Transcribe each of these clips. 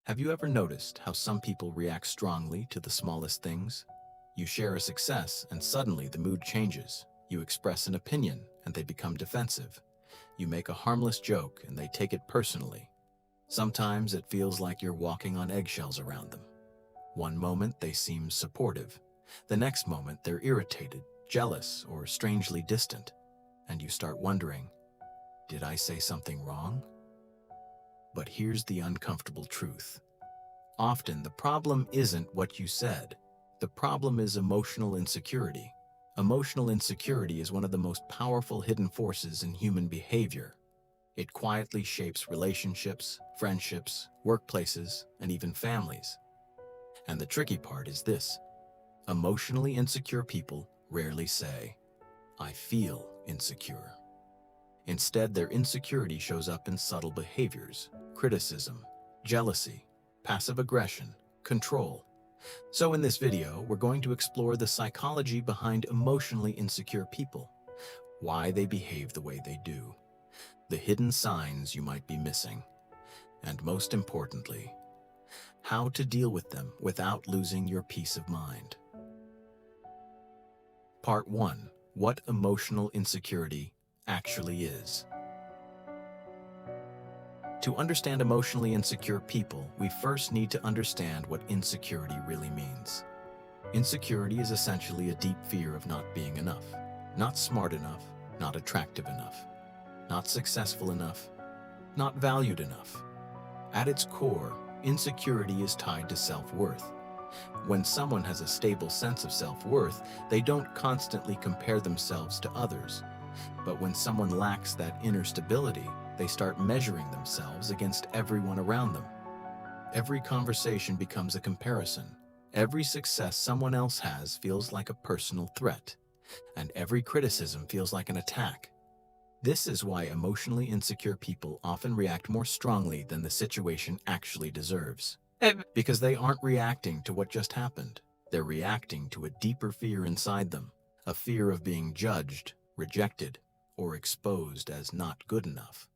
Have you ever noticed how some people react strongly to the smallest things? You share a success and suddenly the mood changes. You express an opinion and they become defensive. You make a harmless joke and they take it personally. Sometimes it feels like you're walking on eggshells around them. One moment they seem supportive. The next moment they're irritated, jealous, or strangely distant. And you start wondering, did I say something wrong? But here's the uncomfortable truth. Often, the problem isn't what you said. The problem is emotional insecurity. Emotional insecurity is one of the most powerful hidden forces in human behavior. It quietly shapes relationships, friendships, workplaces, and even families. And the tricky part is this. Emotionally insecure people rarely say, "I feel insecure." Instead, their insecurity shows up in subtle behaviors, criticism, jealousy, passive aggression, control. So in this video, we're going to explore the psychology behind emotionally insecure people, why they behave the way they do, the hidden signs you might be missing, and most importantly, how to deal with them without losing your peace of mind. Part 1. What emotional insecurity actually is. To understand emotionally insecure people, we first need to understand what insecurity really means. Insecurity is essentially a deep fear of not being enough, not smart enough, not attractive enough, not successful enough, not valued enough. At its core, insecurity is tied to self-worth. When someone has a stable sense of self-worth, they don't constantly compare themselves to others. But when someone lacks that inner stability, they start measuring themselves against everyone around them. Every conversation becomes a comparison. Every success someone else has feels like a personal threat, and every criticism feels like an attack. This is why emotionally insecure people often react more strongly than the situation actually deserves. Because they aren't reacting to what just happened. They're reacting to a deeper fear inside them, a fear of being judged, rejected, or exposed as not good enough.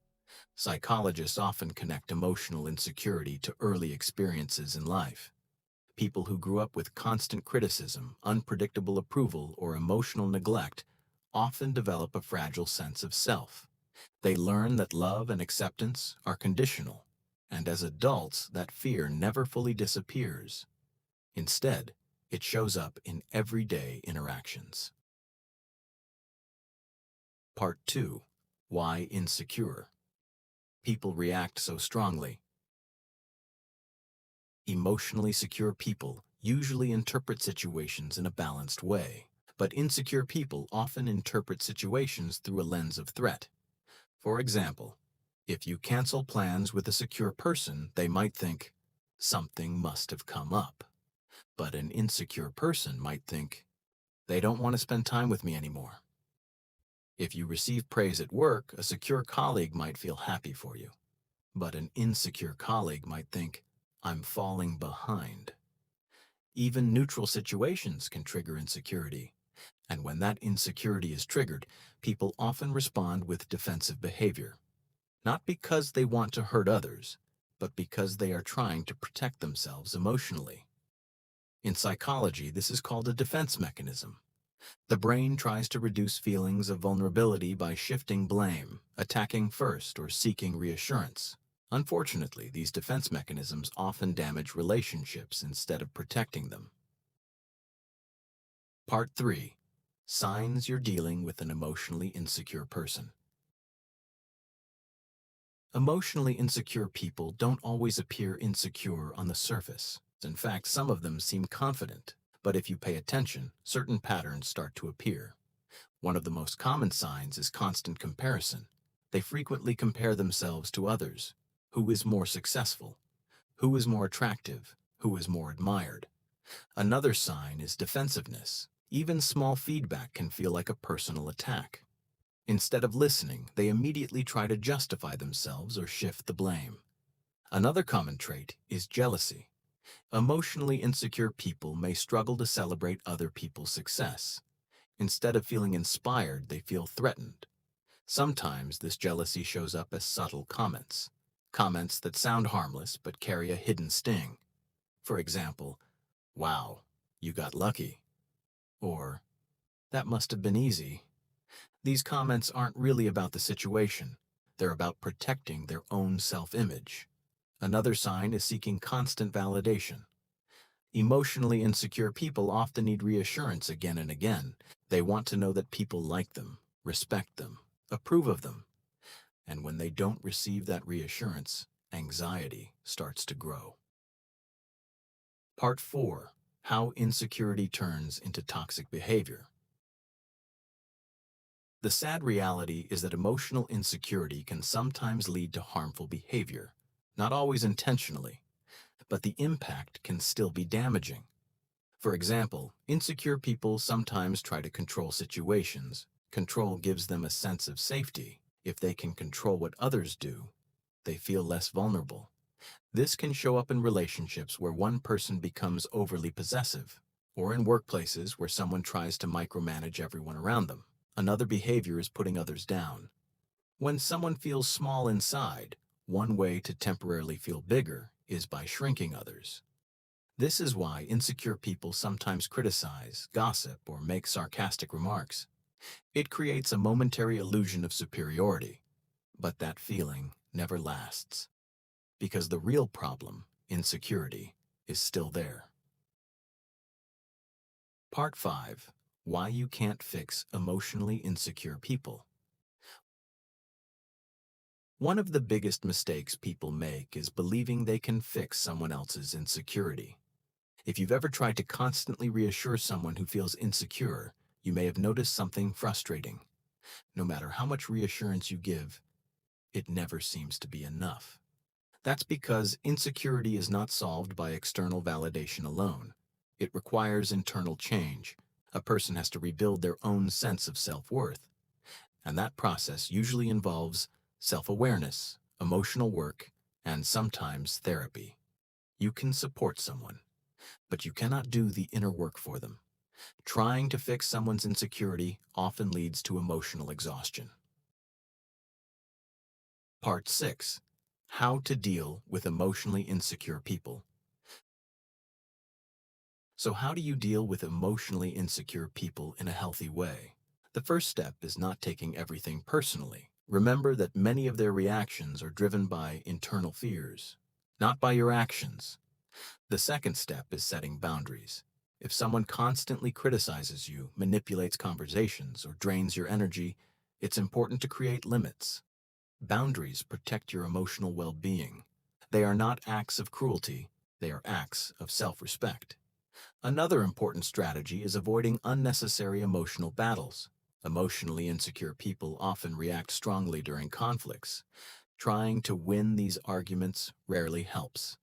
Psychologists often connect emotional insecurity to early experiences in life. People who grew up with constant criticism, unpredictable approval, or emotional neglect often develop a fragile sense of self. They learn that love and acceptance are conditional, and as adults, that fear never fully disappears. Instead, it shows up in everyday interactions. Part 2. Why insecure? People react so strongly. Emotionally secure people usually interpret situations in a balanced way, but insecure people often interpret situations through a lens of threat. For example, if you cancel plans with a secure person, they might think, something must have come up. But an insecure person might think, they don't want to spend time with me anymore. If you receive praise at work, a secure colleague might feel happy for you. But an insecure colleague might think, I'm falling behind. Even neutral situations can trigger insecurity. And when that insecurity is triggered, people often respond with defensive behavior. Not because they want to hurt others, but because they are trying to protect themselves emotionally. In psychology, this is called a defense mechanism. The brain tries to reduce feelings of vulnerability by shifting blame, attacking first, or seeking reassurance. Unfortunately, these defense mechanisms often damage relationships instead of protecting them. Part 3. Signs you're dealing with an emotionally insecure person. Emotionally insecure people don't always appear insecure on the surface. In fact, some of them seem confident. But if you pay attention, certain patterns start to appear. One of the most common signs is constant comparison. They frequently compare themselves to others. Who is more successful? Who is more attractive? Who is more admired? Another sign is defensiveness. Even small feedback can feel like a personal attack. Instead of listening, they immediately try to justify themselves or shift the blame. Another common trait is jealousy. Emotionally insecure people may struggle to celebrate other people's success. Instead of feeling inspired, they feel threatened. Sometimes this jealousy shows up as subtle comments. Comments that sound harmless but carry a hidden sting. For example, "Wow, you got lucky," or "That must have been easy." These comments aren't really about the situation. They're about protecting their own self-image. Another sign is seeking constant validation. Emotionally insecure people often need reassurance again and again. They want to know that people like them, respect them, approve of them. And when they don't receive that reassurance, anxiety starts to grow. Part 4. How insecurity turns into toxic behavior. The sad reality is that emotional insecurity can sometimes lead to harmful behavior, not always intentionally, but the impact can still be damaging. For example, insecure people sometimes try to control situations. Control gives them a sense of safety. If they can control what others do, they feel less vulnerable. This can show up in relationships where one person becomes overly possessive, or in workplaces where someone tries to micromanage everyone around them. Another behavior is putting others down. When someone feels small inside, one way to temporarily feel bigger is by shrinking others. This is why insecure people sometimes criticize, gossip, or make sarcastic remarks. It creates a momentary illusion of superiority, but that feeling never lasts, because the real problem, insecurity, is still there. Part 5. Why you can't fix emotionally insecure people. One of the biggest mistakes people make is believing they can fix someone else's insecurity. If you've ever tried to constantly reassure someone who feels insecure, you may have noticed something frustrating. No matter how much reassurance you give, it never seems to be enough. That's because insecurity is not solved by external validation alone. It requires internal change. A person has to rebuild their own sense of self-worth, and that process usually involves self-awareness, emotional work, and sometimes therapy. You can support someone, but you cannot do the inner work for them. Trying to fix someone's insecurity often leads to emotional exhaustion. Part 6. How to deal with emotionally insecure people. So how do you deal with emotionally insecure people in a healthy way? The first step is not taking everything personally. Remember that many of their reactions are driven by internal fears, not by your actions. The second step is setting boundaries. If someone constantly criticizes you, manipulates conversations, or drains your energy, it's important to create limits. Boundaries protect your emotional well-being. They are not acts of cruelty, they are acts of self-respect. Another important strategy is avoiding unnecessary emotional battles. Emotionally insecure people often react strongly during conflicts. Trying to win these arguments rarely helps.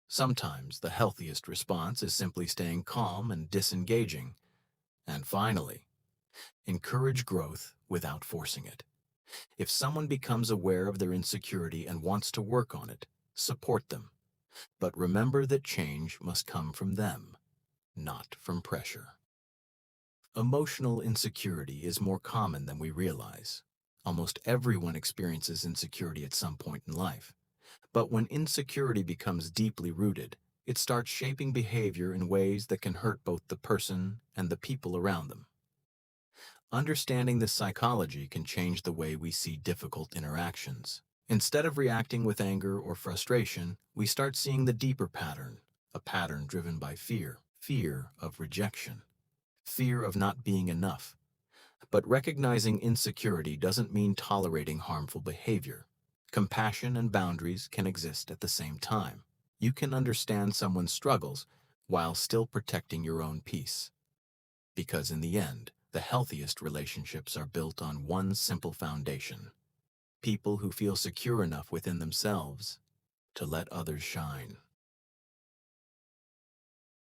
Sometimes the healthiest response is simply staying calm and disengaging. And finally, encourage growth without forcing it. If someone becomes aware of their insecurity and wants to work on it, support them. But remember that change must come from them, not from pressure. Emotional insecurity is more common than we realize. Almost everyone experiences insecurity at some point in life. But when insecurity becomes deeply rooted, it starts shaping behavior in ways that can hurt both the person and the people around them. Understanding this psychology can change the way we see difficult interactions. Instead of reacting with anger or frustration, we start seeing the deeper pattern, a pattern driven by fear. Fear of rejection, fear of not being enough. But recognizing insecurity doesn't mean tolerating harmful behavior. Compassion and boundaries can exist at the same time. You can understand someone's struggles while still protecting your own peace. Because in the end, the healthiest relationships are built on one simple foundation: people who feel secure enough within themselves to let others shine.